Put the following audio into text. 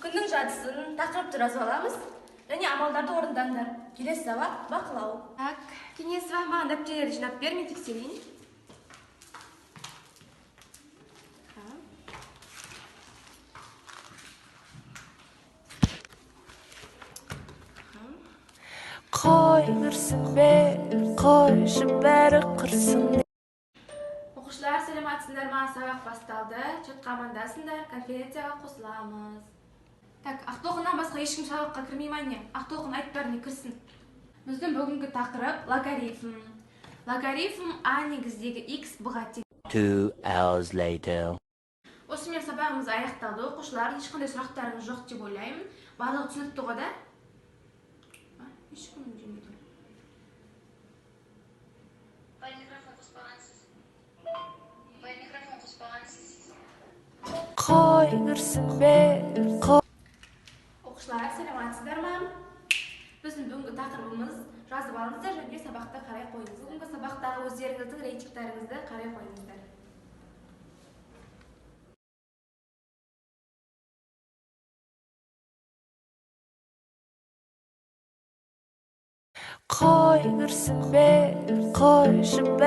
Күннің жадысын тақырыпты жазып аламыз. Және амалдарды орындаңдар. Келесі сабақ бақылау. Так, Кенесова, маған дәптерлерді жинап бер, мен тексерейін. Қой үрсін бер, қойшы бәрі құрсын. Оқушылар, сәлематсыздар ма? Сабақ басталды. Чатқа амандасыңдар, конференцияға қосыламыз. Так, Ақтолқыннан басқа ешкім сабаққа кірмей ме не? Ақтолқын айтып бәріне кірсін. Біздің бүгінгі тақырып логарифм. Логарифм а негіздегі x b-ға тең. 2 hours later. Осымен сабағымыз аяқталды. Оқушылар, ешқандай сұрақтарыңыз жоқ деп ойлаймын. Барлығы түсінікті ғой да? Ешкім үндемейді. Қой үрсін бер, қой. Оқушылар, сәлематсыздар ма? Біздің бүгінгі тақырыбымыз жазып алыңыздар және сабақта қарай қойыңыз. Бүгінгі сабақтағы өздеріңіздің рейтингтарыңызды қарай қойыңыздар. Қой үрсін бер, қойшы бәрі